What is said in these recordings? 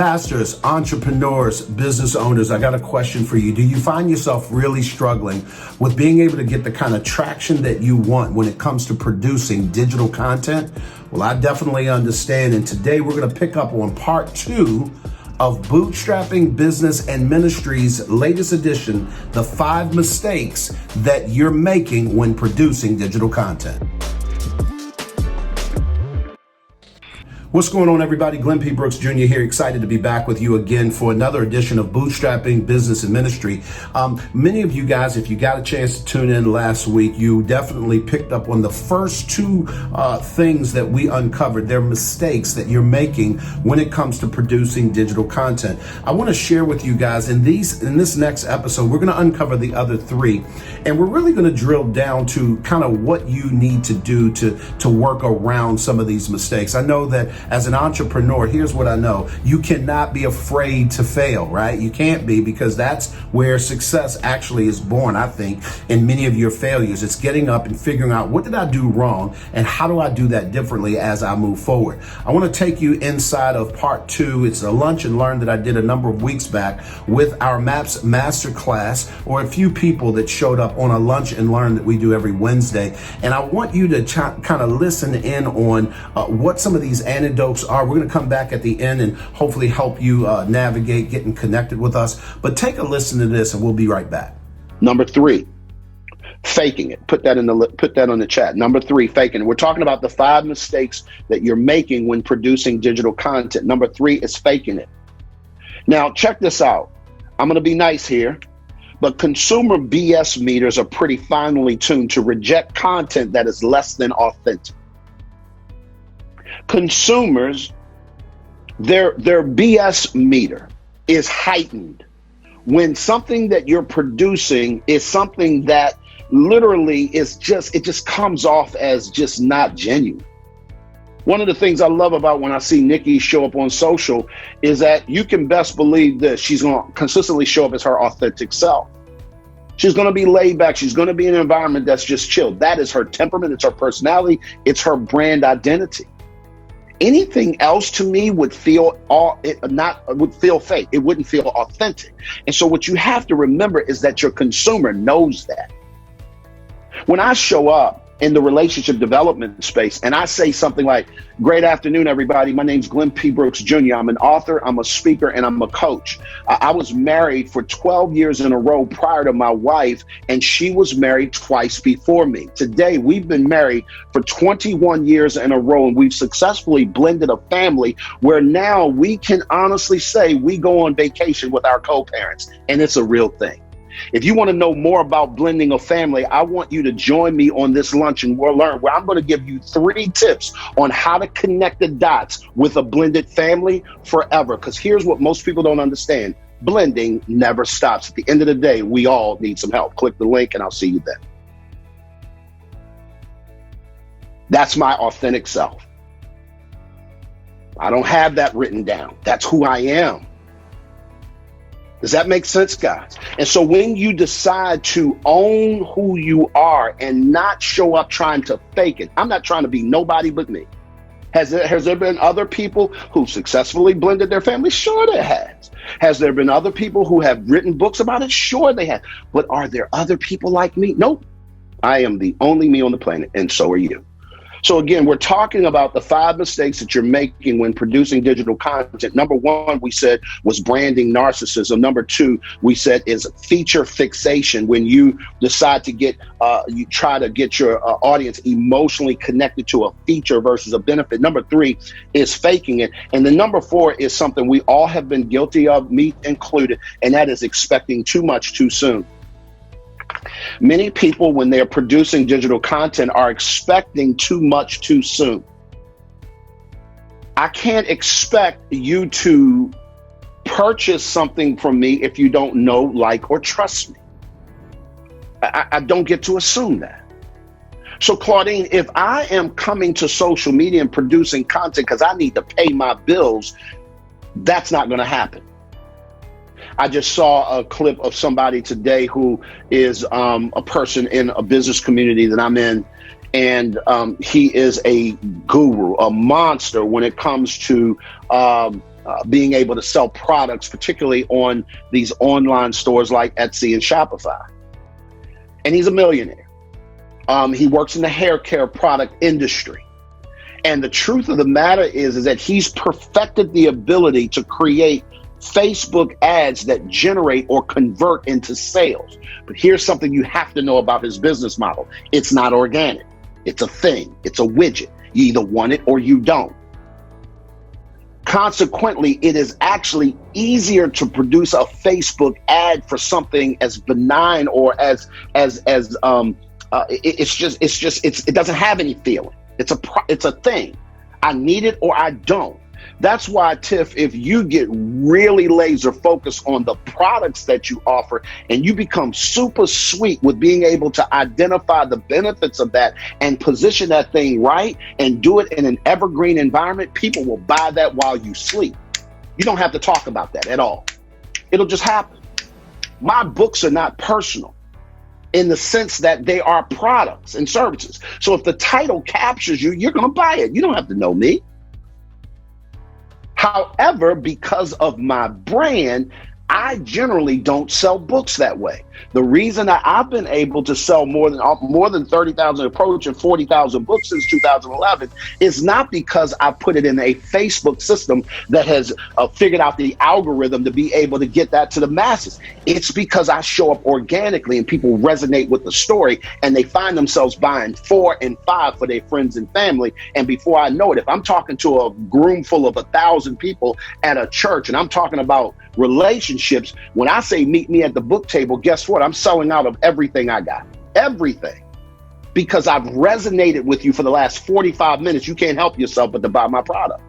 Pastors, entrepreneurs, business owners, I got a question for you. Do you find yourself really struggling with being able to get the kind of traction that you want when it comes to producing digital content? Well, I definitely understand. And today we're going to pick up on part 2 of Bootstrapping Business and Ministry's latest edition, the 5 mistakes that you're making when producing digital content. What's going on, everybody? Glenn P. Brooks Jr. here, excited to be back with you again for another edition of Bootstrapping Business and Ministry. Many of you guys, if you got a chance to tune in last week, you definitely picked up on the first 2 things that we uncovered. They're mistakes that you're making when it comes to producing digital content. I want to share with you guys in this next episode, we're going to uncover the other 3, and we're really going to drill down to kind of what you need to do to work around some of these mistakes. I know that as an entrepreneur, here's what I know. You cannot be afraid to fail, right? You can't be, because that's where success actually is born, I think, in many of your failures. It's getting up and figuring out, what did I do wrong and how do I do that differently as I move forward? I want to take you inside of part 2. It's a lunch and learn that I did a number of weeks back with our MAPS Masterclass, or a few people that showed up on a lunch and learn that we do every Wednesday. And I want you to kind of listen in on what some of these anecdotes are. We're going to come back at the end and hopefully help you navigate getting connected with us. But take a listen to this and we'll be right back. Number 3, faking it. Put that on the chat. Number 3, faking it. We're talking about the 5 mistakes that you're making when producing digital content. Number 3 is faking it. Now, check this out. I'm going to be nice here, but consumer BS meters are pretty finely tuned to reject content that is less than authentic. Consumers, their BS meter is heightened when something that you're producing is something that literally it just comes off as just not genuine. One of the things I love about when I see Nikki show up on social is that you can best believe this. She's going to consistently show up as her authentic self. She's going to be laid back. She's going to be in an environment that's just chill. That is her temperament. It's her personality. It's her brand identity. Anything else to me would feel fake. It wouldn't feel authentic. And so what you have to remember is that your consumer knows that. When I show up in the relationship development space and I say something like, "Great afternoon, everybody. My name's Glenn P. Brooks Jr. I'm an author, I'm a speaker, and I'm a coach. I was married for 12 years in a row prior to my wife, and she was married twice before me. Today, we've been married for 21 years in a row, and we've successfully blended a family where now we can honestly say we go on vacation with our co-parents, and it's a real thing." If you want to know more about blending a family, I want you to join me on this lunch and we'll learn, where I'm going to give you 3 tips on how to connect the dots with a blended family forever. Because here's what most people don't understand. Blending never stops. At the end of the day, we all need some help. Click the link and I'll see you then. That's my authentic self. I don't have that written down. That's who I am. Does that make sense, guys? And so when you decide to own who you are and not show up trying to fake it, I'm not trying to be nobody but me. Has there been other people who successfully blended their family? Sure, there has. Has there been other people who have written books about it? Sure, they have. But are there other people like me? Nope. I am the only me on the planet, and so are you. So again, we're talking about the 5 mistakes that you're making when producing digital content. Number 1, we said, was branding narcissism. Number 2, we said, is feature fixation. When you decide to you try to get your audience emotionally connected to a feature versus a benefit. Number 3 is faking it. And the number 4 is something we all have been guilty of, me included, and that is expecting too much too soon. Many people, when they're producing digital content, are expecting too much too soon. I can't expect you to purchase something from me if you don't know, like, or trust me. I don't get to assume that. So Claudine, if I am coming to social media and producing content because I need to pay my bills, that's not going to happen. I just saw a clip of somebody today who is a person in a business community that I'm in, and he is a guru, a monster when it comes to being able to sell products, particularly on these online stores like Etsy and Shopify. And he's a millionaire. He works in the hair care product industry. And the truth of the matter is that he's perfected the ability to create Facebook ads that generate or convert into sales. But here's something you have to know about his business model. It's not organic. It's a thing. It's a widget. You either want it or you don't. Consequently, it is actually easier to produce a Facebook ad for something as benign or it doesn't have any feeling. It's a thing. I need it or I don't. That's why, Tiff, if you get really laser focused on the products that you offer and you become super sweet with being able to identify the benefits of that and position that thing right and do it in an evergreen environment, people will buy that while you sleep. You don't have to talk about that at all. It'll just happen. My books are not personal in the sense that they are products and services. So if the title captures you, you're going to buy it. You don't have to know me. However, because of my brand, I generally don't sell books that way. The reason that I've been able to sell more than 30,000, approaching 40,000 books since 2011 is not because I put it in a Facebook system that has figured out the algorithm to be able to get that to the masses. It's because I show up organically and people resonate with the story and they find themselves buying 4 and 5 for their friends and family. And before I know it, if I'm talking to a room full of 1,000 people at a church and I'm talking about relationships, when I say meet me at the book table, guess what? I'm selling out of everything I got. Everything. Because I've resonated with you for the last 45 minutes. You can't help yourself but to buy my product.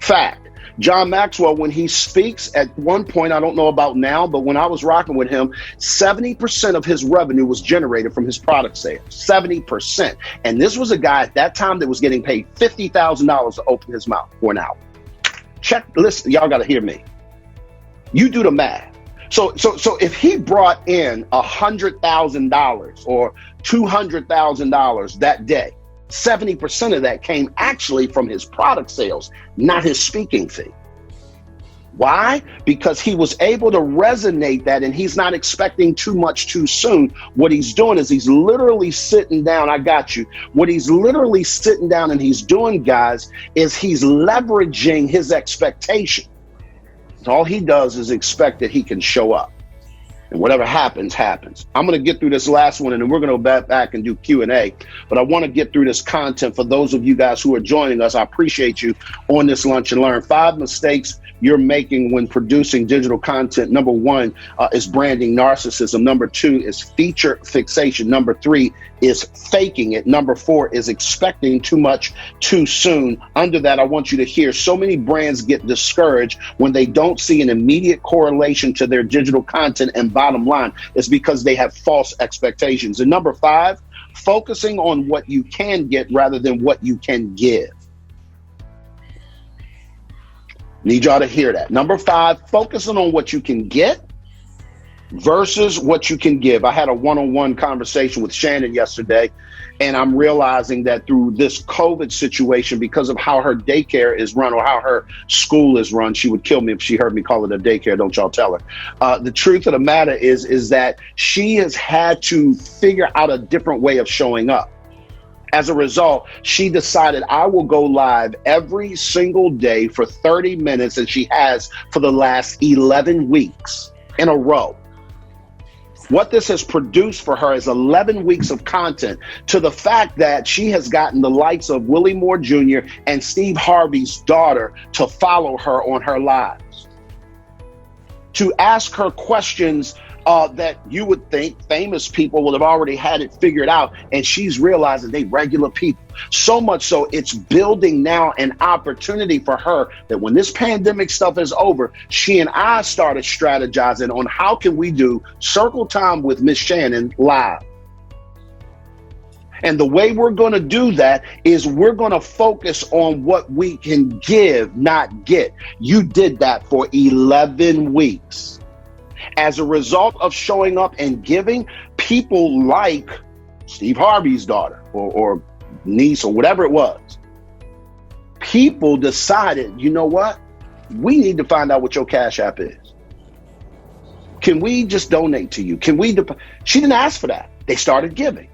Fact. John Maxwell, when he speaks at one point, I don't know about now, but when I was rocking with him, 70% of his revenue was generated from his product sales. 70%. And this was a guy at that time that was getting paid $50,000 to open his mouth for an hour. Listen, y'all got to hear me. You do the math. So if he brought in $100,000 or $200,000 that day, 70% of that came actually from his product sales, not his speaking fee. Why? Because he was able to resonate that and he's not expecting too much too soon. What he's doing is he's literally sitting down. I got you. What he's literally sitting down and he's doing, guys, is he's leveraging his expectation. All he does is expect that he can show up. And whatever happens, happens. I'm going to get through this last one and then we're going to go back and do Q&A. But I want to get through this content for those of you guys who are joining us. I appreciate you on this Lunch and Learn. 5 mistakes you're making when producing digital content. Number 1 is branding narcissism. Number 2 is feature fixation. Number 3 is faking it. Number 4 is expecting too much too soon. Under that, I want you to hear so many brands get discouraged when they don't see an immediate correlation to their digital content and bottom line. It's because they have false expectations. And number 5, focusing on what you can get rather than what you can give. Need y'all to hear that. Number 5, focusing on what you can get versus what you can give. I had a one-on-one conversation with Shannon yesterday, and I'm realizing that through this COVID situation, because of how her daycare is run or how her school is run, she would kill me if she heard me call it a daycare. Don't y'all tell her. The truth of the matter is that she has had to figure out a different way of showing up. As a result, she decided I will go live every single day for 30 minutes, and she has for the last 11 weeks in a row. What this has produced for her is 11 weeks of content, to the fact that she has gotten the likes of Willie Moore Jr. and Steve Harvey's daughter to follow her on her lives, to ask her questions that you would think famous people would have already had it figured out, and she's realizing they regular people. So much so it's building now an opportunity for her that when this pandemic stuff is over, she and I started strategizing on how can we do Circle Time with Miss Shannon live. And the way we're going to do that is we're going to focus on what we can give, not get. You did that for 11 weeks. As a result of showing up and giving, people like Steve Harvey's daughter or niece or whatever it was, people decided, you know what? We need to find out what your Cash App is. Can we just donate to you? She didn't ask for that. They started giving.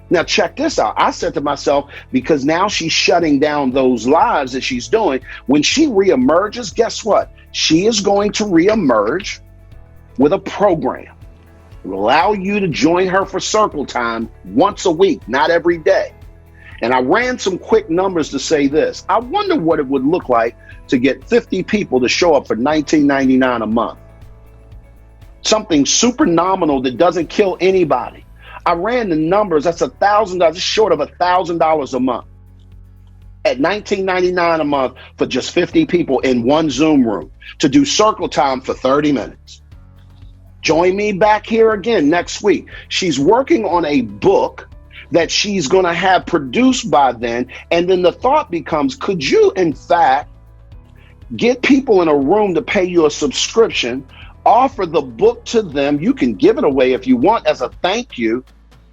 Now, check this out. I said to myself, because now she's shutting down those lives that she's doing. When she reemerges, guess what? She is going to reemerge with a program. It will allow you to join her for circle time once a week, not every day. And I ran some quick numbers to say this. I wonder what it would look like to get 50 people to show up for $19.99 a month. Something super nominal that doesn't kill anybody. I ran the numbers. That's $1,000, just short of $1,000 a month. At $19.99 a month for just 50 people in one Zoom room to do circle time for 30 minutes. Join me back here again next week. She's working on a book that she's going to have produced by then. And then the thought becomes, could you, in fact, get people in a room to pay you a subscription, offer the book to them? You can give it away if you want as a thank you.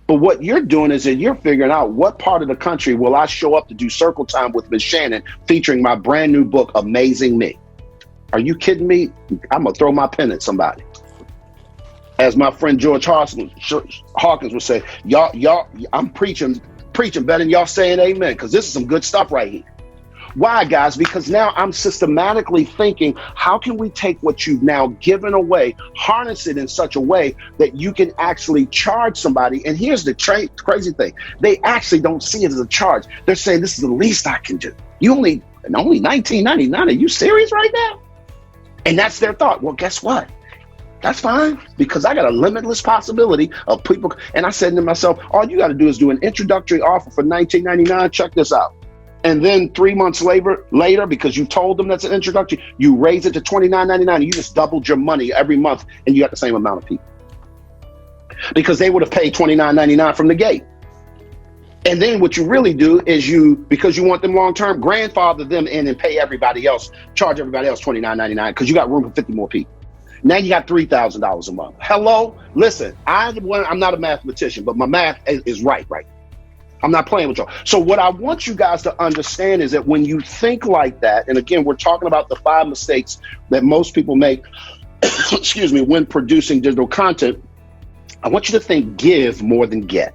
But what you're doing is that you're figuring out what part of the country will I show up to do circle time with Miss Shannon featuring my brand new book, Amazing Me. Are you kidding me? I'm going to throw my pen at somebody. As my friend George Hawkins would say, y'all, I'm preaching better than y'all saying amen, because this is some good stuff right here. Why, guys? Because now I'm systematically thinking, how can we take what you've now given away, harness it in such a way that you can actually charge somebody? And here's the crazy thing. They actually don't see it as a charge. They're saying, this is the least I can do. You only $19.99. Are you serious right now? And that's their thought. Well, guess what? That's fine, because I got a limitless possibility of people. And I said to myself, all you got to do is do an introductory offer for $19.99. Check this out. And then 3 months later, because you told them that's an introductory, you raise it to $29.99. You just doubled your money every month, and you got the same amount of people. Because they would have paid $29.99 from the gate. And then what you really do is because you want them long-term, grandfather them in and pay everybody else, charge everybody else $29.99, because you got room for 50 more people. Now you got $3,000 a month. Hello? Listen, I'm not a mathematician, but my math is right. I'm not playing with y'all. So what I want you guys to understand is that when you think like that, and again, we're talking about the 5 mistakes that most people make, when producing digital content, I want you to think give more than get.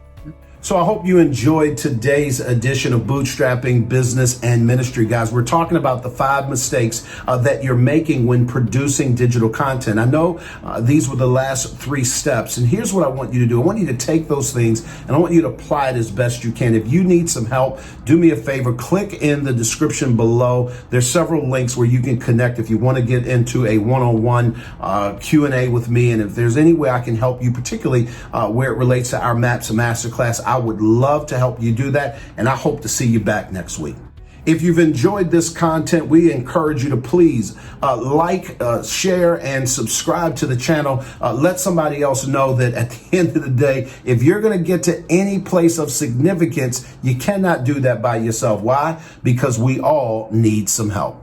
So I hope you enjoyed today's edition of Bootstrapping Business and Ministry, guys. We're talking about the 5 mistakes that you're making when producing digital content. I know these were the last 3 steps, and here's what I want you to do. I want you to take those things and I want you to apply it as best you can. If you need some help, do me a favor, click in the description below. There's several links where you can connect if you want to get into a one-on-one Q&A with me. And if there's any way I can help you, particularly where it relates to our Maps and Masterclass, I would love to help you do that, and I hope to see you back next week. If you've enjoyed this content, we encourage you to please share, and subscribe to the channel. Let somebody else know that at the end of the day, if you're going to get to any place of significance, you cannot do that by yourself. Why? Because we all need some help.